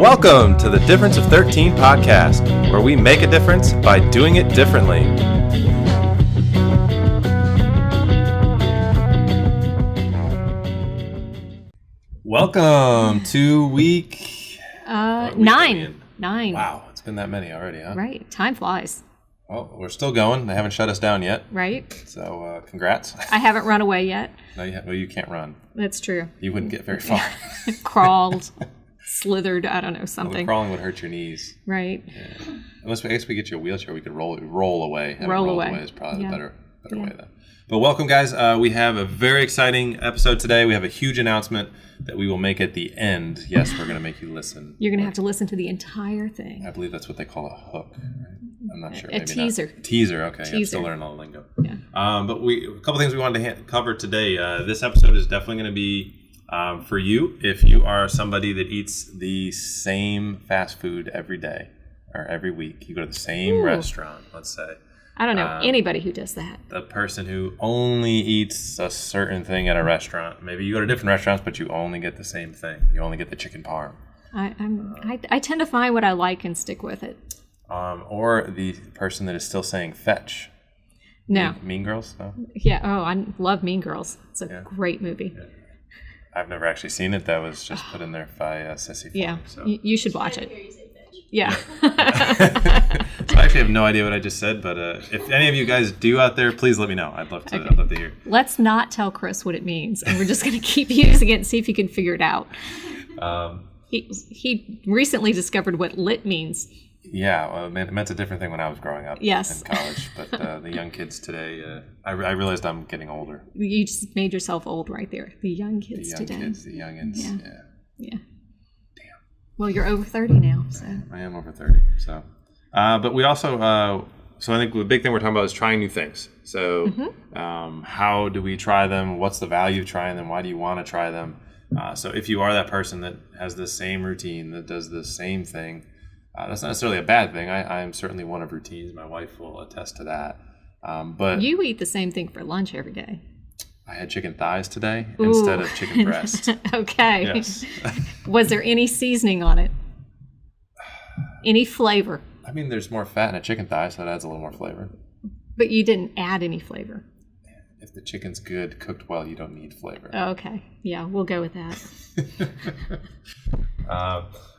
Welcome to the Difference of 13 podcast, where we make a difference by doing it differently. Welcome to week 9. Wow, it's been that many already, huh? Right, time flies. Well, we're still going. They haven't shut us down yet. Right. So, congrats. I haven't run away yet. No, you can't run. That's true. You wouldn't get very far. Crawled, slithered, I don't know, something. Well, crawling would hurt your knees. Right. Yeah. Unless I guess we get you a wheelchair, we could roll away. Roll away is probably the better way then. But welcome, guys. We have a very exciting episode today. We have a huge announcement that we will make at the end. Yes, we're going to make you listen. You're going to have to listen to the entire thing. I believe that's what they call a hook. Right? I'm not sure. A teaser. Not. Teaser. Okay. Teaser. I'm still learning all the lingo. Yeah. But a couple things we wanted to cover today. This episode is definitely going to be for you if you are somebody that eats the same fast food every day or every week. You go to the same restaurant, let's say. I don't know anybody who does that. The person who only eats a certain thing at a restaurant. Maybe you go to different restaurants, but you only get the same thing. You only get the chicken parm. I tend to find what I like and stick with it. Or the person that is still saying fetch. No. Mean Girls? No? Yeah. Oh, I love Mean Girls. It's a great movie. Yeah. I've never actually seen it. That was just put in there by Sissy. Yeah. So. You should watch it. Yeah. So I actually have no idea what I just said, but if any of you guys do out there, please let me know. I'd love to. Okay. I'd love to hear. Let's not tell Chris what it means, and we're just going to keep using it and see if he can figure it out. He recently discovered what lit means. Yeah, well, it meant a different thing when I was growing up in college. But the young kids today, I realized I'm getting older. You just made yourself old right there. The young kids today. The youngins. Yeah. Well, you're over 30 now, so. I am over 30, so. But we also, so I think the big thing we're talking about is trying new things. So how do we try them? What's the value of trying them? Why do you want to try them? So if you are that person that has the same routine, that does the same thing, that's not necessarily a bad thing. I am certainly one of routines. My wife will attest to that. But you eat the same thing for lunch every day. I had chicken thighs today instead of chicken breast. Okay. Yes. Was there any seasoning on it? Any flavor? I mean, there's more fat in a chicken thigh, so that adds a little more flavor. But you didn't add any flavor. If the chicken's good, cooked well, you don't need flavor. Oh, okay. Yeah, we'll go with that.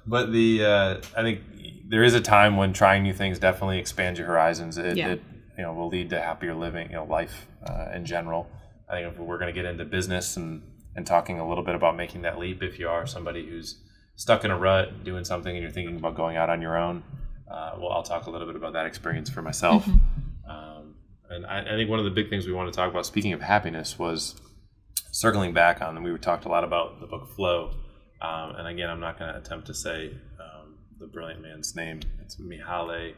But I think there is a time when trying new things definitely expands your horizons. It will lead to happier living, life in general. I think if we're going to get into business and talking a little bit about making that leap, if you are somebody who's stuck in a rut doing something and you're thinking about going out on your own, I'll talk a little bit about that experience for myself. And I think one of the big things we want to talk about, speaking of happiness, was circling back on, and we talked a lot about the book Flow. And again, I'm not going to attempt to say the brilliant man's name. It's Mihaly.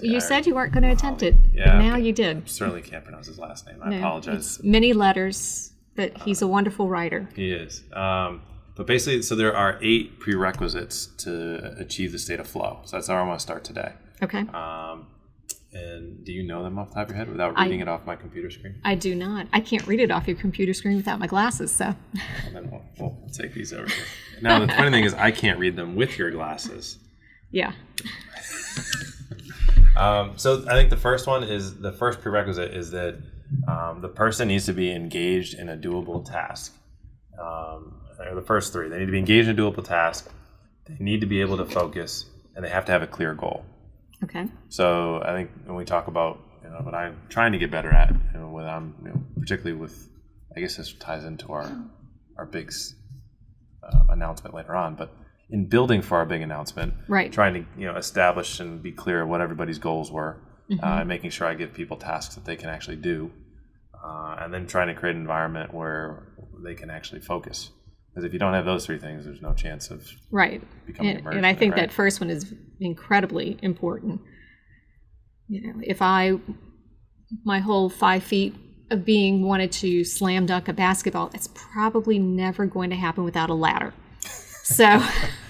You said you weren't going to attempt it, but now you did. I certainly can't pronounce his last name. I apologize. It's many letters, but he's a wonderful writer. He is. But basically, so there are 8 prerequisites to achieve the state of flow. So that's how I want to start today. Okay. And do you know them off the top of your head without reading it off my computer screen? I do not. I can't read it off your computer screen without my glasses, so. Well, then we'll take these over here. Now, the funny thing is I can't read them with your glasses. Yeah. So I think the first prerequisite is that the person needs to be engaged in a doable task. The first 3, they need to be engaged in a doable task, they need to be able to focus, and they have to have a clear goal. Okay. So I think when we talk about what I'm trying to get better at, when I'm particularly with, I guess this ties into our big announcement later on, but in building for our big announcement, right, trying to establish and be clear what everybody's goals were, and making sure I give people tasks that they can actually do, and then trying to create an environment where they can actually focus. Because if you don't have those 3 things, there's no chance of becoming immersed. And I think that first one is incredibly important. If my whole 5 feet of being wanted to slam dunk a basketball, it's probably never going to happen without a ladder. So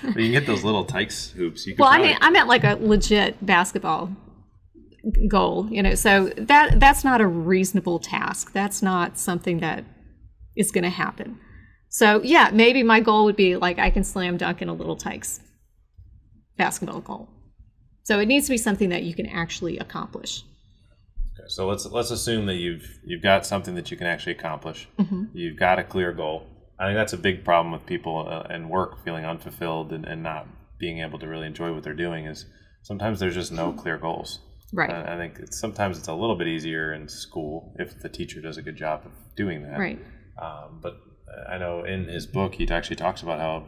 you can get those little Tykes hoops. I meant like a legit basketball goal, so that's not a reasonable task. That's not something that is going to happen. So yeah, maybe my goal would be like I can slam dunk in a little Tykes. basketball goal. So it needs to be something that you can actually accomplish. Okay, so let's assume that you've got something that you can actually accomplish. You've got a clear goal. I think that's a big problem with people in work feeling unfulfilled and not being able to really enjoy what they're doing is sometimes there's just no clear goals. Right. I think sometimes it's a little bit easier in school if the teacher does a good job of doing that. Right. But I know in his book he actually talks about how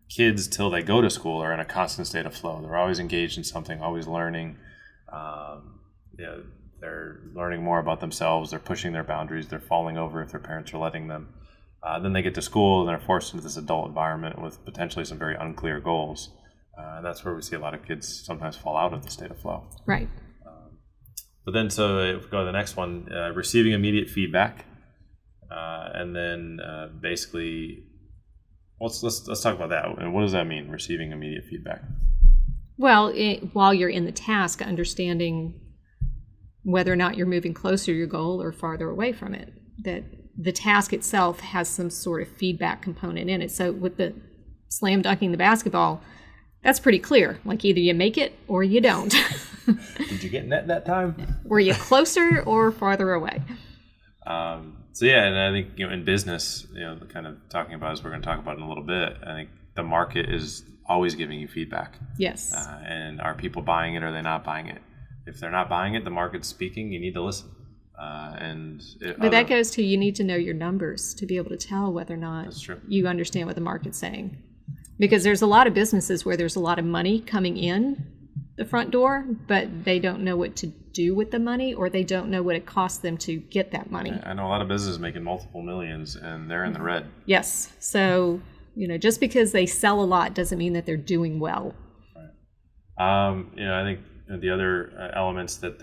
kids till they go to school are in a constant state of flow. They're always engaged in something, always learning. They're learning more about themselves. They're pushing their boundaries. They're falling over if their parents are letting them. Then they get to school and they're forced into this adult environment with potentially some very unclear goals. And that's where we see a lot of kids sometimes fall out of the state of flow. Right. But then, so if we go to the next one, receiving immediate feedback. And then basically, let's talk about that. And what does that mean, receiving immediate feedback? Well, while you're in the task, understanding whether or not you're moving closer to your goal or farther away from it, that the task itself has some sort of feedback component in it. So with the slam dunking the basketball, that's pretty clear. Like either you make it or you don't. Did you get net that time? Were you closer or farther away? So yeah, and I think in business, kind of talking about as we're going to talk about in a little bit, I think the market is always giving you feedback. Yes. And are people buying it or are they not buying it? If they're not buying it, the market's speaking. You need to listen. But that goes to you need to know your numbers to be able to tell whether or not that's true. You understand what the market's saying. Because there's a lot of businesses where there's a lot of money coming in the front door, but they don't know what to do with the money, or they don't know what it costs them to get that money. I know a lot of businesses making multiple millions and they're in the red. Yes. So, just because they sell a lot doesn't mean that they're doing well. Right. I think the other elements that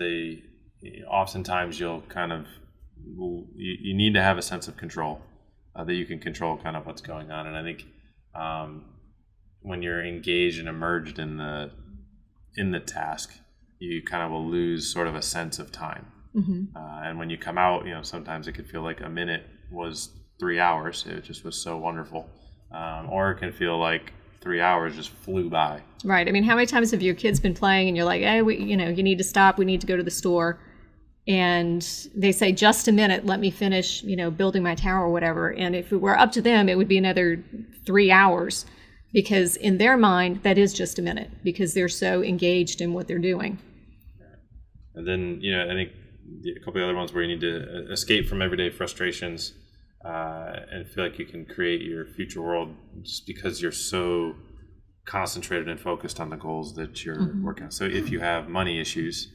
oftentimes you'll kind of, you need to have a sense of control, that you can control kind of what's going on. And I think when you're engaged and immersed in the task, you kind of will lose sort of a sense of time. And when you come out, sometimes it could feel like a minute was 3 hours. It just was so wonderful. Or it can feel like 3 hours just flew by. Right. I mean, how many times have your kids been playing and you're like, hey, you need to stop. We need to go to the store. And they say, just a minute, let me finish, building my tower or whatever. And if it were up to them, it would be another 3 hours, because in their mind, that is just a minute because they're so engaged in what they're doing. And then, I think a couple of other ones where you need to escape from everyday frustrations and feel like you can create your future world just because you're so concentrated and focused on the goals that you're working on. So if you have money issues,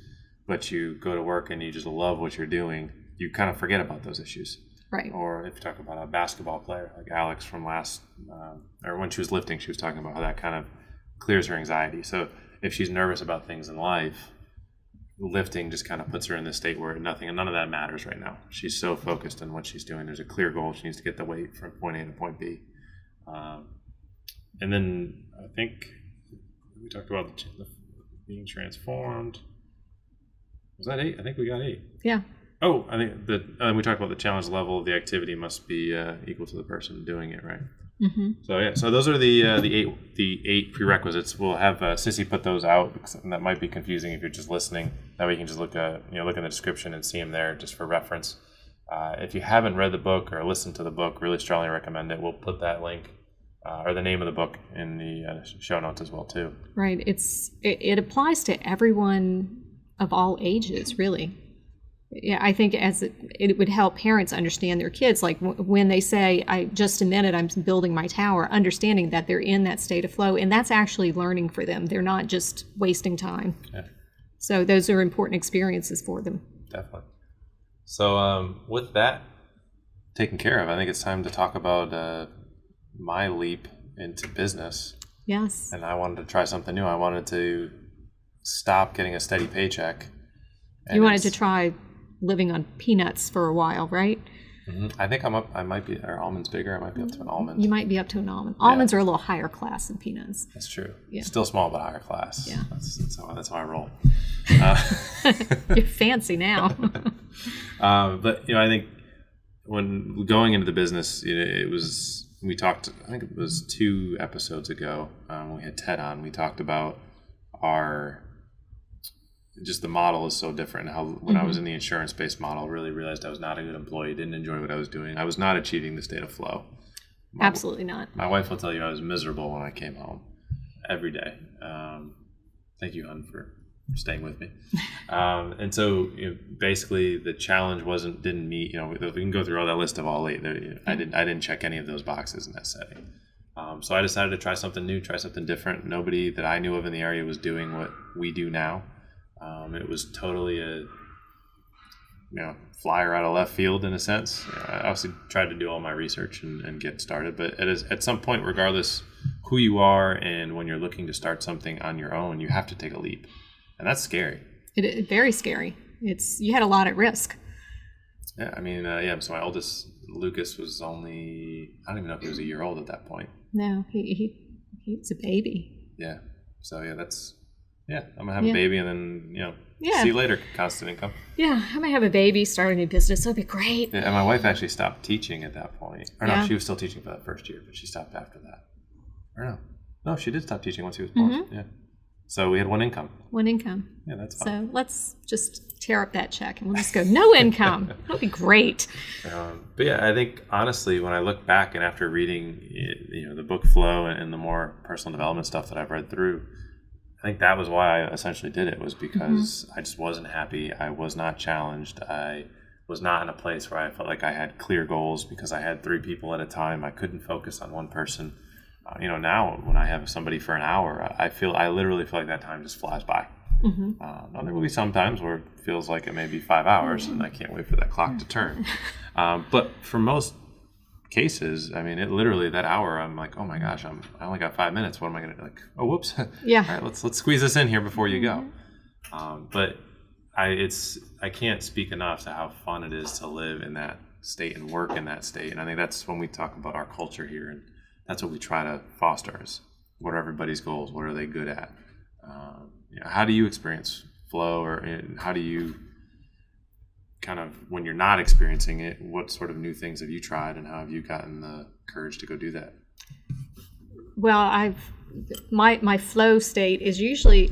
but you go to work and you just love what you're doing, you kind of forget about those issues. Right. Or if you talk about a basketball player like Alex from or when she was lifting, she was talking about how that kind of clears her anxiety. So if she's nervous about things in life, lifting just kind of puts her in this state where none of that matters right now. She's so focused on what she's doing. There's a clear goal. She needs to get the weight from point A to point B. And then I think we talked about the being transformed. Was that 8? I think we got 8. Yeah. Oh, I think we talked about the challenge level of the activity must be equal to the person doing it, right? So yeah, so those are the 8 prerequisites. We'll have Sissy put those out because that might be confusing if you're just listening. That way you can just look in the description and see them there just for reference. If you haven't read the book or listened to the book, really strongly recommend it. We'll put that link or the name of the book in the show notes as well too. Right. It applies to everyone of all ages, really. Yeah, I think it would help parents understand their kids, like when they say, just a minute, I'm building my tower, understanding that they're in that state of flow, and that's actually learning for them. They're not just wasting time. Yeah. So those are important experiences for them. Definitely. So with that taken care of, I think it's time to talk about my leap into business. Yes. And I wanted to try something new. I wanted to stop getting a steady paycheck. You wanted to try living on peanuts for a while, right? I think I might be, are almonds bigger? I might be up to an almond. You might be up to an almond. Almonds are a little higher class than peanuts. That's true. Yeah. Still small, but higher class. Yeah. That's how I roll. You're fancy now. But, I think when going into the business, we talked, I think it was 2 episodes ago, when we had Ted on, we talked about are just, the model is so different. How when I was in the insurance-based model, really realized I was not a good employee, didn't enjoy what I was doing. I was not achieving the state of flow. Absolutely not. My wife will tell you I was miserable when I came home every day. Thank you, hon, for staying with me. And so basically the challenge didn't meet, we can go through all that list of all 8. I didn't check any of those boxes in that setting. So I decided to try something new, try something different. Nobody that I knew of in the area was doing what we do now. It was totally a flyer out of left field in a sense. I obviously tried to do all my research and get started, but at some point, regardless who you are and when you're looking to start something on your own, you have to take a leap, and that's scary. It is very scary. You had a lot at risk. Yeah, I mean, so my oldest, Lucas, was only, I don't even know if he was a year old at that point. No, he's a baby. Yeah. So I'm gonna have a baby and then see you later, constant income. Yeah, I'm gonna have a baby, start a new business. That'd be great. Yeah, and my wife actually stopped teaching at that point. Or no, she was still teaching for that first year, but she stopped after that. Or no, she did stop teaching once he was born. Yeah. So we had one income. One income. Yeah, that's fine. So let's just tear up that check and we'll just go no income. That'll be great. But yeah, I think honestly, when I look back and after reading the book Flow and the more personal development stuff that I've read through, I think that was why I essentially did it, was because I just wasn't happy. I was not challenged. I was not in a place where I felt like I had clear goals because I had 3 people at a time. I couldn't focus on one person. Now when I have somebody for an hour, I literally feel like that time just flies by. Now there will be some times where it feels like it may be 5 hours and I can't wait for that clock to turn. But for most cases, I mean, it literally, that hour, I'm like, oh my gosh, I only got 5 minutes. What am I going to do? Like, oh, whoops. Yeah. All right, let's squeeze this in here before you go. But I can't speak enough to how fun it is to live in that state and work in that state. And I think that's when we talk about our culture here, and that's what we try to foster is what are everybody's goals? What are they good at? How do you experience flow, or how do you kind of, when you're not experiencing it, what sort of new things have you tried and how have you gotten the courage to go do that? Well, my flow state is usually,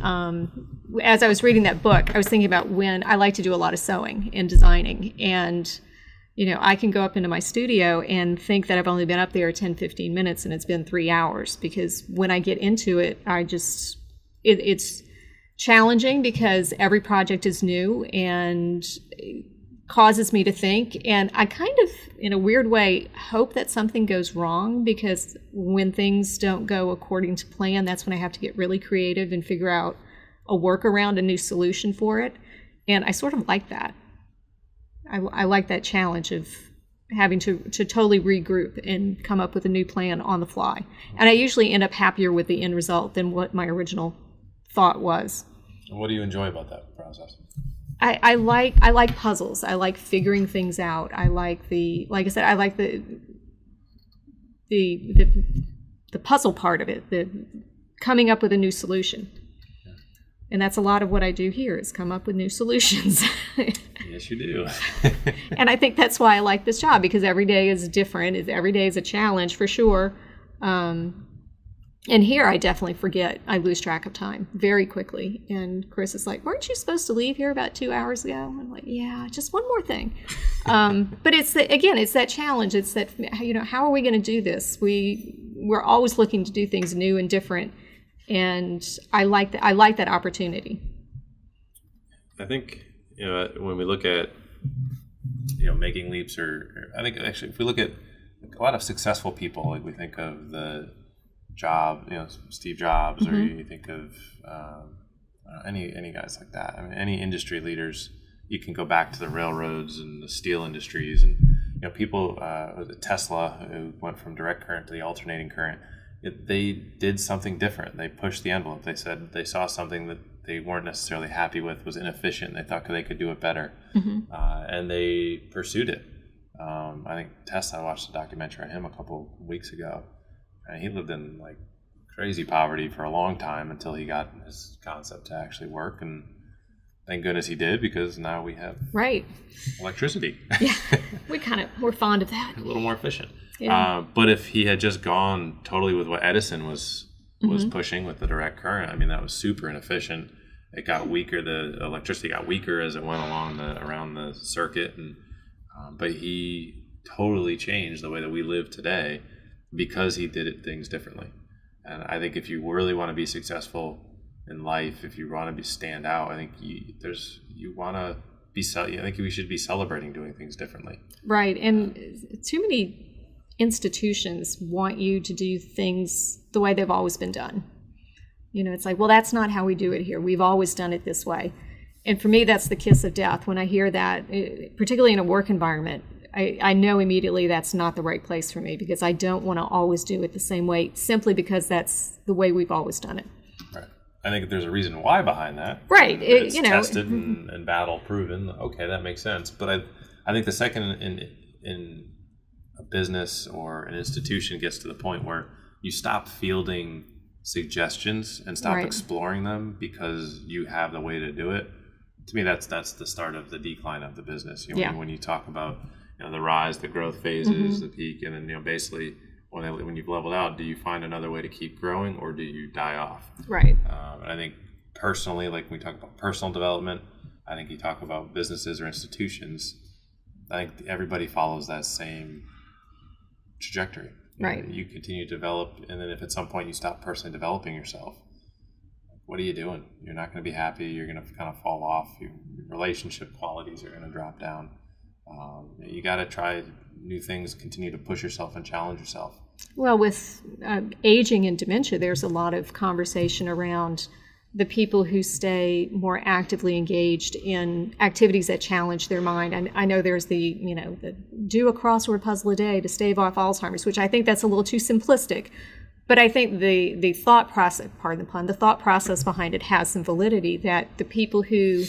as I was reading that book, I was thinking about when I like to do a lot of sewing and designing, and I can go up into my studio and think that I've only been up there 10, 15 minutes and it's been 3 hours, because when I get into it, it's challenging because every project is new and it causes me to think. And I kind of, in a weird way, hope that something goes wrong, because when things don't go according to plan, that's when I have to get really creative and figure out a workaround, a new solution for it. And I sort of like that. I like that challenge of having to totally regroup and come up with a new plan on the fly. And I usually end up happier with the end result than what my original thought was. And what do you enjoy about that process? I like puzzles. I like figuring things out. I like the puzzle part of it, the coming up with a new solution. And that's a lot of what I do here, is come up with new solutions. Yes, you do. And I think that's why I like this job, because every day is different. Every day is a challenge for sure. And here I definitely forget. I lose track of time very quickly. And Chris is like, weren't you supposed to leave here about 2 hours ago? I'm like, yeah, just one more thing. But it's that challenge. It's that, how are we going to do this? We're always looking to do things new and different. And I like that opportunity. I think, when we look at, making leaps, or I think actually if we look at a lot of successful people, like we think of the job, Steve Jobs, or you think of any guys like that. I mean, any industry leaders, you can go back to the railroads and the steel industries, and people, Tesla, who went from direct current to the alternating current. They did something different. They pushed the envelope. They said they saw something that they weren't necessarily happy with, was inefficient. They thought they could do it better, and they pursued it. I think Tesla, I watched a documentary on him a couple weeks ago, and he lived in like crazy poverty for a long time until he got his concept to actually work. And thank goodness he did, because now we have electricity. Yeah, we're fond of that. A little more efficient. Yeah. But if he had just gone totally with what Edison was was pushing with the direct current. I mean, that was super inefficient. It got weaker. The electricity got weaker as it went along around the circuit, and but he totally changed the way that we live today because he did things differently. And I think if you really want to be successful in life, if you want to stand out, I think you want to be. I think we should be celebrating doing things differently. Right, and too many institutions want you to do things the way they've always been done. You know, it's like, well, that's not how we do it here. We've always done it this way. And for me, that's the kiss of death. When I hear that, particularly in a work environment, I know immediately that's not the right place for me, because I don't want to always do it the same way, simply because that's the way we've always done it. Right. I think there's a reason why behind that. Right. It's tested and battle proven. Okay, that makes sense. But I think the second in a business or an institution gets to the point where you stop fielding suggestions and stop exploring them because you have the way to do it, to me that's the start of the decline of the business. When you talk about the rise, the growth phases, the peak, and then basically when you've leveled out, do you find another way to keep growing, or do you die off? Right. I think personally, like when we talk about personal development, I think you talk about businesses or institutions, I think everybody follows that same trajectory. Right. You continue to develop, and then if at some point you stop personally developing yourself, what are you doing? You're not going to be happy. You're going to kind of fall off. Your relationship qualities are going to drop down. You got to try new things, continue to push yourself and challenge yourself. Well, with aging and dementia, there's a lot of conversation around the people who stay more actively engaged in activities that challenge their mind. I know there's the do a crossword puzzle a day to stave off Alzheimer's, which I think that's a little too simplistic. But I think the thought process, pardon the pun, the thought process behind it has some validity, that the people who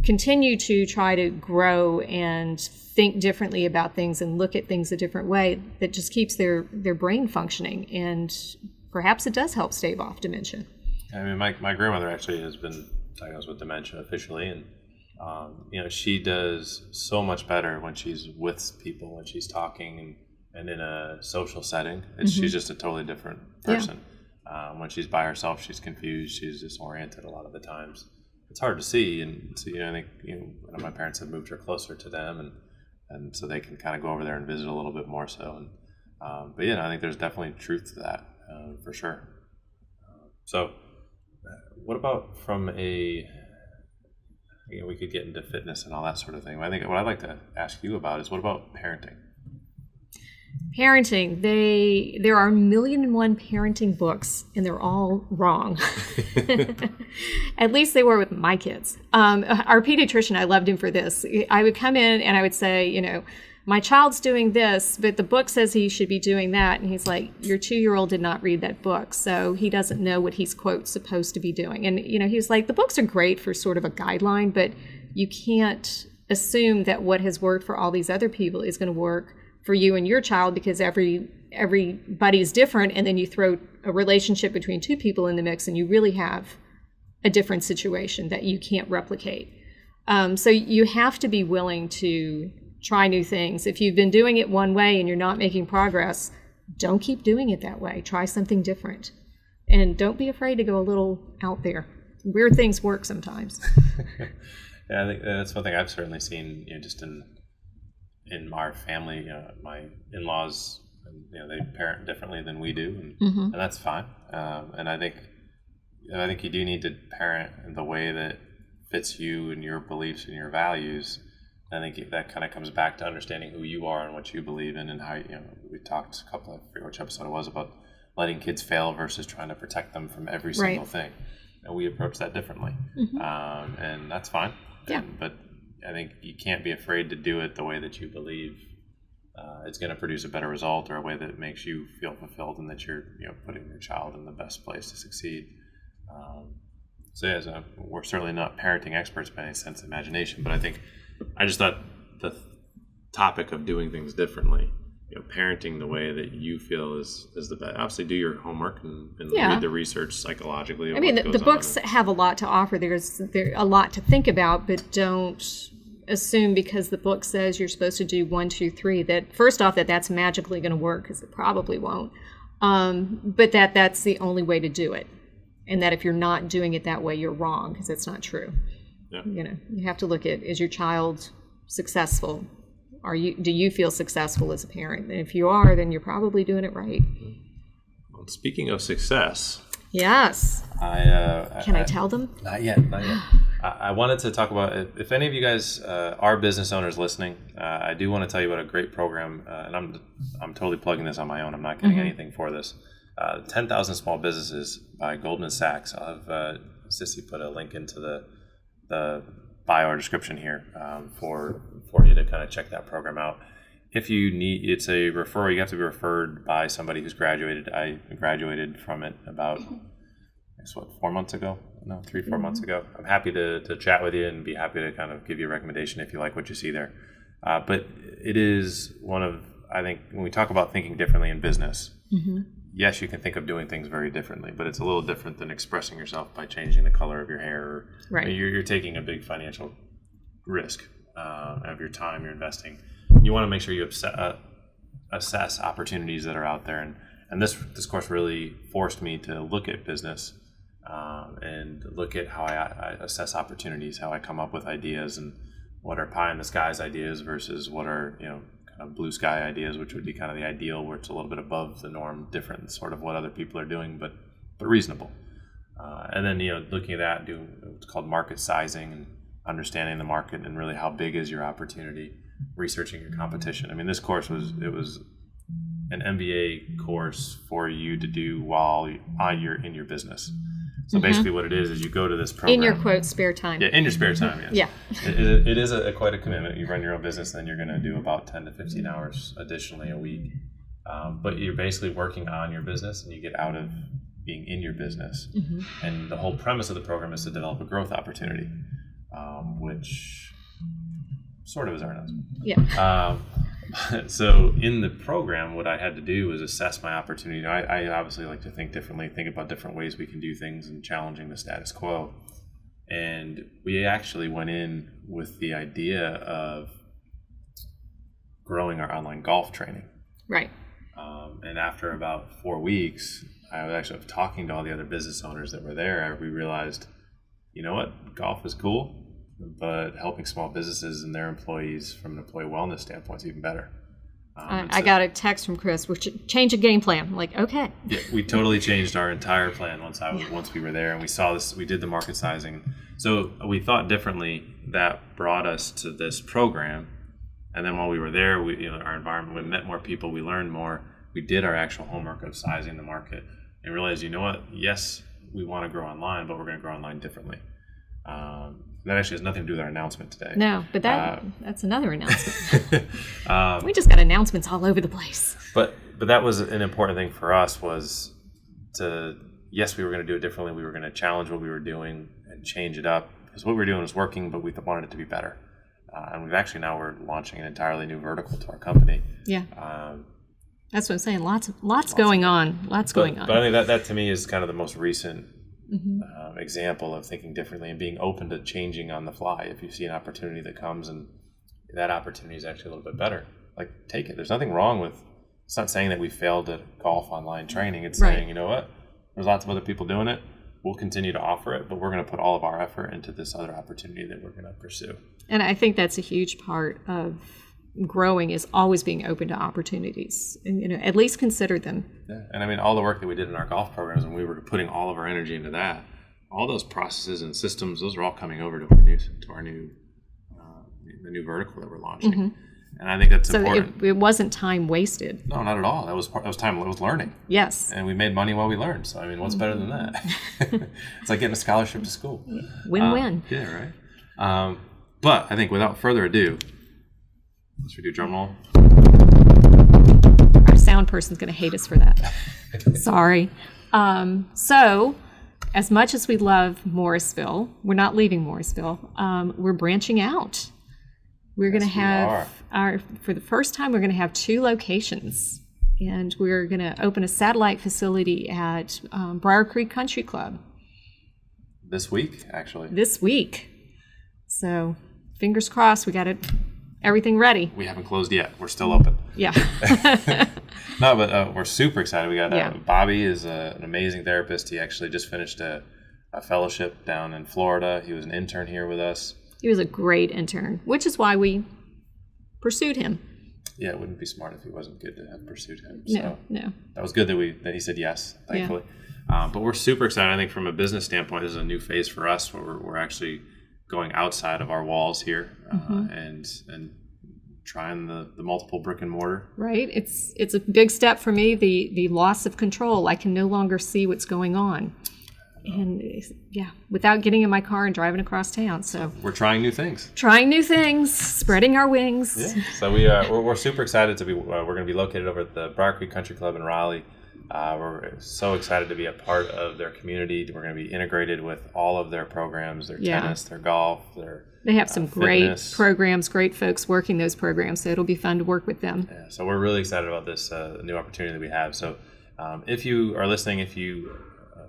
continue to try to grow and think differently about things and look at things a different way, that just keeps their brain functioning, and perhaps it does help stave off dementia. I mean, my grandmother actually has been diagnosed with dementia officially, and she does so much better when she's with people, when she's talking and in a social setting. She's just a totally different person. Yeah. When she's by herself, she's confused, she's disoriented a lot of the times. It's hard to see, and so I think my parents have moved her closer to them, and so they can kind of go over there and visit a little bit more so. And but I think there's definitely truth to that for sure. So. What about from we could get into fitness and all that sort of thing. I think what I'd like to ask you about is, what about parenting? Parenting, there are 1,000,001 parenting books, and they're all wrong. At least they were with my kids. Our pediatrician, I loved him for this. I would come in and I would say, my child's doing this, but the book says he should be doing that. And he's like, your 2-year-old did not read that book, so he doesn't know what he's, quote, supposed to be doing. And, he was like, the books are great for sort of a guideline, but you can't assume that what has worked for all these other people is going to work for you and your child, because everybody is different. And then you throw a relationship between two people in the mix, and you really have a different situation that you can't replicate. So you have to be willing to try new things. If you've been doing it one way and you're not making progress, don't keep doing it that way. Try something different. And don't be afraid to go a little out there. Weird things work sometimes. Yeah, I think that's one thing I've certainly seen, just in our family. My in-laws, they parent differently than we do, and that's fine. And I think you do need to parent in the way that fits you and your beliefs and your values. I think that kind of comes back to understanding who you are and what you believe in, and how we talked I forget which episode it was, about letting kids fail versus trying to protect them from every single thing. And we approach that differently, and that's fine. Yeah. But I think you can't be afraid to do it the way that you believe it's going to produce a better result, or a way that makes you feel fulfilled, and that you're putting your child in the best place to succeed. So we're certainly not parenting experts by any sense of imagination, but I just thought the topic of doing things differently, parenting the way that you feel is the best. Obviously, do your homework and read the research psychologically. I mean, the books have a lot to offer. There's a lot to think about, but don't assume because the book says you're supposed to do 1, 2, 3 that first off that's magically going to work, because it probably won't. But that's the only way to do it. And that if you're not doing it that way, you're wrong, because it's not true. Yeah. You have to look at, is your child successful? Do you feel successful as a parent? And if you are, then you're probably doing it right. Well, speaking of success. Yes. Can I tell them? Not yet. I wanted to talk about, if any of you guys are business owners listening, I do want to tell you about a great program, and I'm totally plugging this on my own. I'm not getting anything for this. 10,000 Small Businesses by Goldman Sachs. I'll have Sissy put a link into the bio or description here for you to kind of check that program out. If you need, it's a referral. You have to be referred by somebody who's graduated. I graduated from it about, 4 months ago? No, 4 months ago. I'm happy to chat with you and be happy to kind of give you a recommendation if you like what you see there. But it is one of, I think, when we talk about thinking differently in business, yes, you can think of doing things very differently, but it's a little different than expressing yourself by changing the color of your hair. Right. You're taking a big financial risk of your time you're investing. You want to make sure you assess opportunities that are out there. And this course really forced me to look at business and look at how I assess opportunities, how I come up with ideas, and what are pie in the skies ideas versus what are, kind of blue sky ideas, which would be kind of the ideal, where it's a little bit above the norm, different than sort of what other people are doing, but reasonable. And then, looking at that, doing what's called market sizing and understanding the market and really how big is your opportunity, researching your competition. I mean, this course was an MBA course for you to do while you're in your business. So basically what it is you go to this program. In your, quote, spare time. Yeah, in your spare time, yes. Yeah. It is quite a commitment. You run your own business, then you're going to do about 10 to 15 hours additionally a week. But you're basically working on your business, and you get out of being in your business. And the whole premise of the program is to develop a growth opportunity, which sort of is our announcement. Yeah. So in the program, what I had to do was assess my opportunity. I obviously like to think differently, think about different ways we can do things and challenging the status quo. And we actually went in with the idea of growing our online golf training. Right. And after about 4 weeks, I was actually talking to all the other business owners that were there. We realized, you know what, golf is cool, but helping small businesses and their employees from an employee wellness standpoint is even better. I got a text from Chris, which change of game plan. I'm like, okay. Yeah, we totally changed our entire plan once we were there, and we saw this. We did the market sizing, so we thought differently. That brought us to this program, and then while we were there, our environment, we met more people, we learned more. We did our actual homework of sizing the market, and realized, you know what? Yes, we want to grow online, but we're going to grow online differently. That actually has nothing to do with our announcement today. No, but that's another announcement. We just got announcements all over the place. But that was an important thing for us, was to, yes, we were going to do it differently. We were going to challenge what we were doing and change it up, because what we were doing was working, but we wanted it to be better. And we're launching an entirely new vertical to our company. Yeah. That's what I'm saying. Lots going on. Lots going on. But I think that to me is kind of the most recent example of thinking differently and being open to changing on the fly. If you see an opportunity that comes and that opportunity is actually a little bit better, like, take it. There's nothing wrong with, it's not saying that we failed at golf online training. It's saying, you know what, there's lots of other people doing it. We'll continue to offer it, but we're going to put all of our effort into this other opportunity that we're going to pursue. And I think that's a huge part of growing, is always being open to opportunities, and at least consider them. Yeah. And I mean, all the work that we did in our golf programs, and we were putting all of our energy into that, all those processes and systems, those are all coming over to our new the new vertical that we're launching. And I think that's important. It wasn't time wasted. No, not at all. That was time. It was learning. Yes. And we made money while we learned. So I mean, what's better than that? It's like getting a scholarship to school. Win-win. Yeah, right. But I think without further ado, let's do drum roll. Our sound person's going to hate us for that. Sorry. So, as much as we love Morrisville, we're not leaving Morrisville. We're branching out. We're going to have for the first time, we're going to have 2 locations, and we're going to open a satellite facility at Briar Creek Country Club. This week, actually. This week. So, fingers crossed, we got everything ready. We haven't closed yet. We're still open. Yeah. No, but we're super excited. We got Yeah. Bobby is an amazing therapist. He actually just finished a fellowship down in Florida. He was an intern here with us. He was a great intern, which is why we pursued him. Yeah, it wouldn't be smart if he wasn't good to have pursued him. No. That was good that he said yes, thankfully. Yeah. But we're super excited. I think from a business standpoint, this is a new phase for us where we're actually going outside of our walls here and trying the multiple brick and mortar. Right. It's a big step for me. The loss of control. I can no longer see what's going on. And without getting in my car and driving across town. So we're trying new things. Spreading our wings. Yeah. So we're super excited to be. We're going to be located over at the Briar Creek Country Club in Raleigh. We're so excited to be a part of their community. We're going to be integrated with all of their programs, their tennis, their golf, They have some great fitness programs, great folks working those programs. So it'll be fun to work with them. Yeah, so we're really excited about this new opportunity that we have. So if you are listening, if you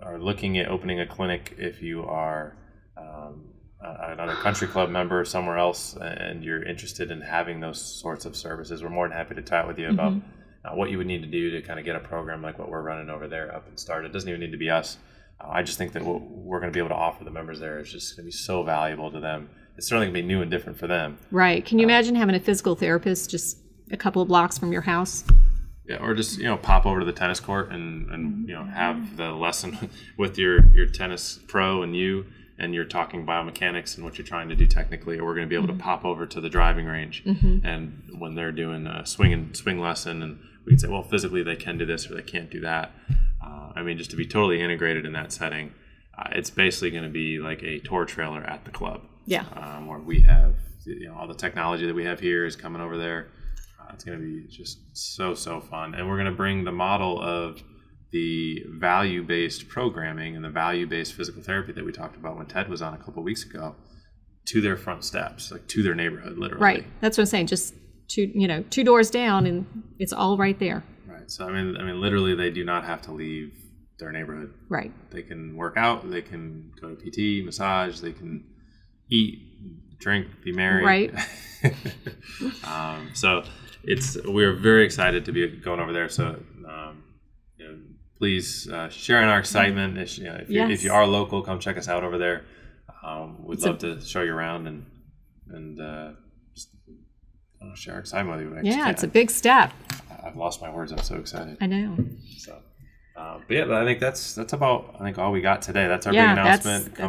are looking at opening a clinic, if you are another country club member somewhere else and you're interested in having those sorts of services, we're more than happy to chat with you about what you would need to do to kind of get a program like what we're running over there up and started. It doesn't even need to be us. I just think that what we're going to be able to offer the members there is just going to be so valuable to them. It's certainly going to be new and different for them. Right. Can you imagine having a physical therapist just a couple of blocks from your house? Yeah, or just pop over to the tennis court and have the lesson with your tennis pro and you're talking biomechanics and what you're trying to do technically. Or we're going to be able to pop over to the driving range and when they're doing a swing lesson, and we can say, well, physically they can do this or they can't do that. Just to be totally integrated in that setting, it's basically going to be like a tour trailer at the club. Yeah, where we have all the technology that we have here is coming over there. It's going to be just so fun. And we're going to bring the model of the value-based programming and the value-based physical therapy that we talked about when Ted was on a couple of weeks ago to their front steps, like to their neighborhood, literally. Right. That's what I'm saying. Just two doors down and it's all right there. Right. So, literally they do not have to leave their neighborhood. Right. They can work out. They can go to PT, massage. They can eat, drink, be merry. Right. So we're very excited to be going over there. So, please share in our excitement. If you are local, come check us out over there. We'd love to show you around and just share our excitement with you. It's a big step. I've lost my words. I'm so excited. I know. So, but I think that's about all we got today. That's our big announcement.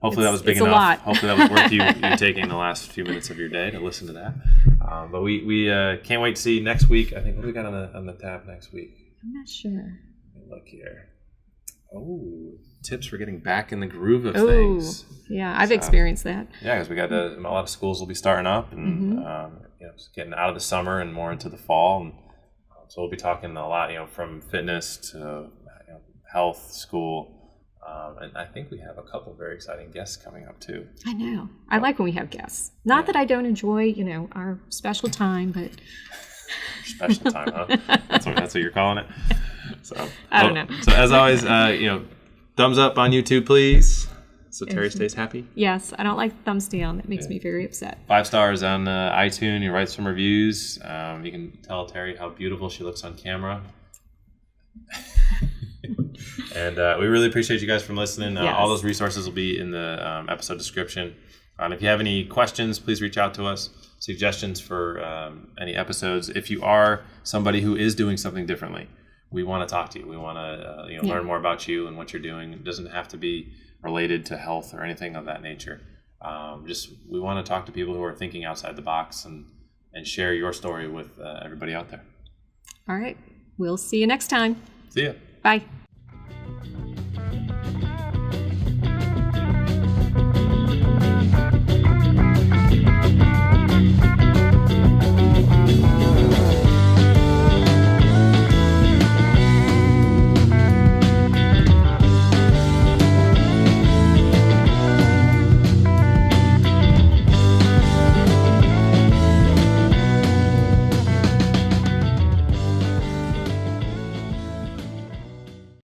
Hopefully that was big enough. A lot. Hopefully that was worth you taking the last few minutes of your day to listen to that. But we can't wait to see next week. I think what do we got on the tab next week? I'm not sure. Let me look here. Oh, tips for getting back in the groove of things. Yeah, I've experienced that. Yeah, because we got a lot of schools will be starting up and just getting out of the summer and more into the fall. And so we'll be talking a lot, from fitness to health, school. And I think we have a couple very exciting guests coming up too. I know. I like when we have guests. Not that I don't enjoy, our special time, but special time, huh? That's what you're calling it. So I don't know. So as always, thumbs up on YouTube, please. So Teri stays happy. Yes, I don't like thumbs down. That makes me very upset. 5 stars on iTunes. You write some reviews. You can tell Teri how beautiful she looks on camera. And we really appreciate you guys from listening. All those resources will be in the episode description. If you have any questions, please reach out to us. Suggestions for any episodes. If you are somebody who is doing something differently, we want to talk to you. We want to learn more about you and what you're doing. It doesn't have to be related to health or anything of that nature. We want to talk to people who are thinking outside the box and share your story with everybody out there. All right. We'll see you next time. See ya. Bye.